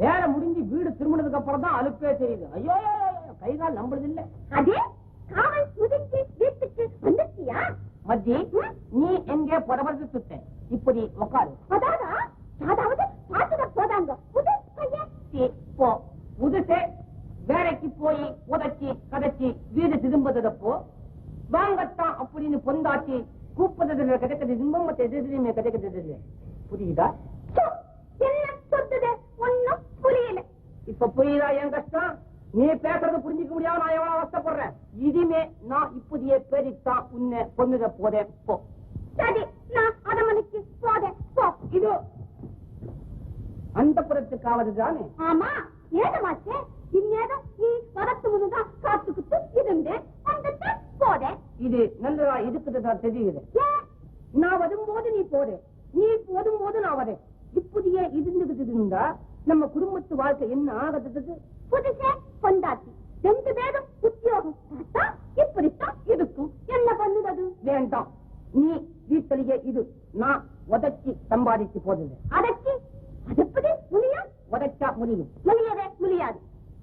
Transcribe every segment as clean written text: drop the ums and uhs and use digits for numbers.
வேலை முடிஞ்சு வீடு திரும்பினதுக்கு அப்புறம் தான் அலுப்பே தெரியுது. ஐயோ கைகால் நம்புறது இல்ல. அதே காவல் முடிஞ்சு வீட்டுக்கு வந்துட்டியா? மத்தி நீ எங்கே புறப்பட்டு சுத்த? இப்படி உட்காரு. அதாவது பாத்துட போதாங்க போ. புதுசே வேலைக்கு போய் உதச்சி கதைச்சி வீடு திரும்புறதப்போ வாங்கத்தான் அப்படின்னு பொந்தாச்சி கூப்பிடுறதுல கிடைக்கிறது இன்பம் எதிரியுமே கிடைக்கிறது. புரியுதா? என்ன சொல்றது ஒன்னும் புரியல. இப்ப புரியுதா என் கஷ்டம்? நீ பேசுறது புரிஞ்சுக்க முடியாம நான் எவ்வளவு அவஸ்தப்படுறேன். இனிமே நான் இப்படியே பேரித்தான் உன்னை பொண்ணுத போதேன். போ. சரி, நான் அரமனைக்கு போதேன். போ. இது அந்த புறத்துக்காவது தானே? ஆமா, ஏதமாச்சே. இந்நேரம் நீ வரத்து முன்னுதான் காத்துக்கிட்டு இருந்தேன். வந்துட்டு போதேன். இது நல்லதா இருக்குதுதான் தெரியுது. நான் வரும்போது நீ போதே, நீ போதும் போது நான் வரேன். இப்படியே இருந்துகிட்டு இருந்தா நம்ம குடும்பத்து வாழ்க்கை என்ன ஆகுது? புதுசே பொண்டாட்டி 2 பேரும் உத்தியோகம் பார்த்தா இப்படித்தான் இருக்கும். என்ன பண்ணுறது? வேண்டாம், நீ வீட்டிலேயே இது. நான் உதச்சி சம்பாதிச்சு போதுங்க. அதற்கு அதப்படி முடியும்? உதச்சா முடியும். முடியவே முடியாது.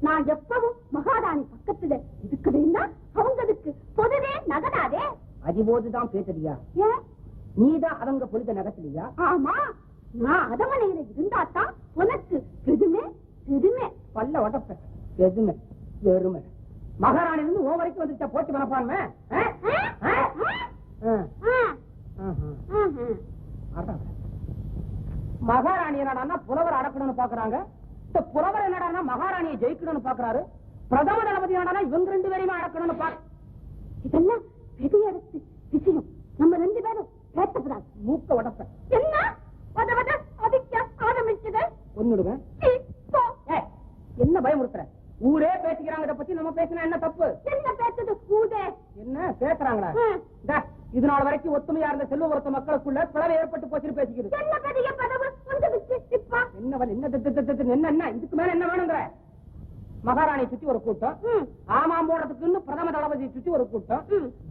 நான் எப்பவும் மகாராணி பக்கத்துல இருக்குதுன்னா அவங்களுக்கு பொதுவே நகராதே. அதிபோதுதான் பேசுறியா? நீதான் அவங்க பொழுத நகர்த்தலையா? ஆமா, நான் அதமனையில இருந்தாத்தான் உனக்கு பெருமை. பெருமை பல்ல உடப்ப பெருமை வெறுமை. மகாராணி இருந்து ஓ வரைக்கும் வந்துச்சா போட்டு மனப்பான்மை? மகாராணி என்னடா புலவர் அடக்கணும்னு பாக்குறாங்க. இந்த புலவர் என்னடா மகாராணியை ஜெயிக்கணும்னு பாக்குறாரு. பிரதம தளபதி என்னடா இவங்க 2 பேரையுமே அடக்கணும்னு பாக்க. இதெல்லாம் பெரிய இடத்து விஷயம். நம்ம 2 பேரும் பேசப்படாது. மூக்க உடப்ப என்ன அதிக்க ஆரம்பிச்சது? ஒன்னுடுவேன். என்ன பயமுறுத்துற? ஊரே பேசிக்கிறாங்க. இதை பத்தி நம்ம பேசினா என்ன தப்பு? என்ன பேசுது ஊரே? என்ன பேசுறாங்களா? இது நாள் வரைக்கும் ஒத்துமையா இருந்த செல்வபுரத்த மக்களுக்குள்ள பிளவு ஏற்பட்டு போச்சு பேசிக்கிறது. என்ன பெரிய பதவி வந்துடுச்சு. என்ன இதுக்கு மேல என்ன வேணுங்கிற? மகாராணி சுத்தி ஒரு கூட்டம், ஆமாம் போறதுக்குன்னு பிரதம தளபதி சுத்தி ஒரு கூட்டம்,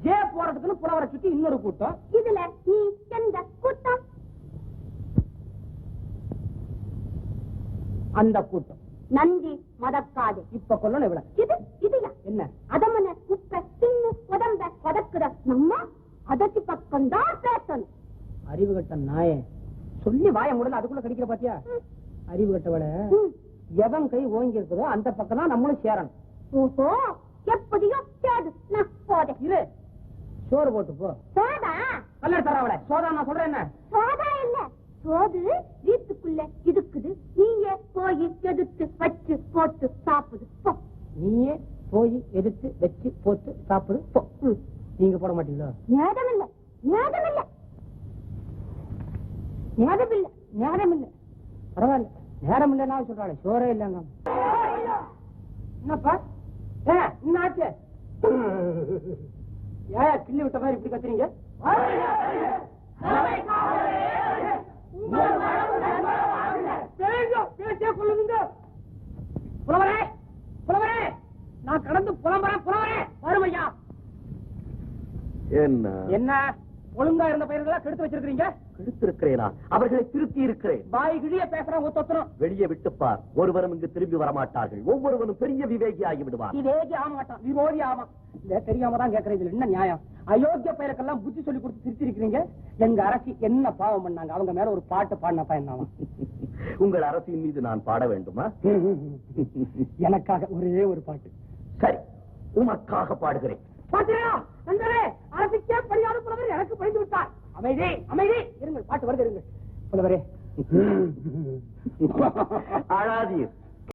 ஜே போறதுக்குன்னு புலவரை சுத்தி இன்னொரு கூட்டம். இதுல நீ எந்த கூட்டம்? அந்த கூட்டம். நந்தி மதக்காது. இப்ப கொல்லணும் இவ்வளவு. இது இதுயா என்ன? அதமன உப்ப தின்னு உடம்ப கொதக்குற நம்ம அதற்கு பக்கம் தான் பேசணும். அறிவு கட்ட நாயே சொல்லி வாய முடியல, அதுக்குள்ள கடிக்கிற பாத்தியா? அறிவு கட்டவள எவன் கை ஓங்கி இருக்குதோ அந்த பக்கம் தான் நம்மளும் சேரணும். ஓஹோ, எப்படியோ சேது. நான் போதே இரு, சோறு போட்டு போ. சோதா கல்லர் தரவள சோதா. நான் சொல்றேன் என்ன? சோதா இல்ல, சோது வீட்டுக்குள்ள இருக்குது. நீயே போய் எடுத்து வச்சு போட்டு சாப்பிடு. நீயே போய் எடுத்து வச்சு போட்டு சாப்பிடு. நீங்க போட மாட்டீங்களா? நேரம் இல்ல, நேரம் இல்ல, நேரம் இல்ல, நேரம் இல்ல. பரவாயில்ல, நேரம் இல்ல. நான் சொல்றாளே சோறே இல்லங்க. என்னப்பா என்ன ஆச்சு? ஏன் கிள்ளி விட்ட மாதிரி இப்படி கத்துறீங்க? புலவரே, புலவரே, நான் கடந்து புலம்புறேன். புலவரே வருமையா. என்ன என்ன ஒழுங்கா இருந்த பயிர்களா கெடுத்து வச்சிருக்கீங்க? கெடுத்திருக்கிறேனா? அவர்களை திருத்தி இருக்கிறேன். பாய் கிழிய பேசுறேன். ஒத்தொத்தரும் வெளியே விட்டுப்பார். ஒருவரும் இங்கு திரும்பி வரமாட்டார்கள். ஒவ்வொருவரும் பெரிய விவேகி ஆகி விடுவார். விவேகி ஆக மாட்டான், விரோதி ஆவான். தெரியாம தான் கேட்கறேன். இதுல என்ன நியாயம்? அயோக்கிய பயிர்களுக்கெல்லாம் புத்தி சொல்லி கொடுத்து திருத்திருக்கிறீங்க. எங்க அரசி என்ன பாவம் பண்ணாங்க? அவங்க மேல ஒரு பாட்டு பாடினப்பா என்ன? உங்கள் அரசின் மீது நான் பாட வேண்டுமா? எனக்காக ஒரே ஒரு பாட்டு. சரி, உமக்காக பாடுகிறேன். பாத்தீங்களா நண்பரே, அரசிக்கே படியாத புலவர் எனக்கு படிந்து விட்டார். அமைதி, அமைதி இருங்கள். பாட்டு வருது இருங்கள். புலவரே அழாதீர்.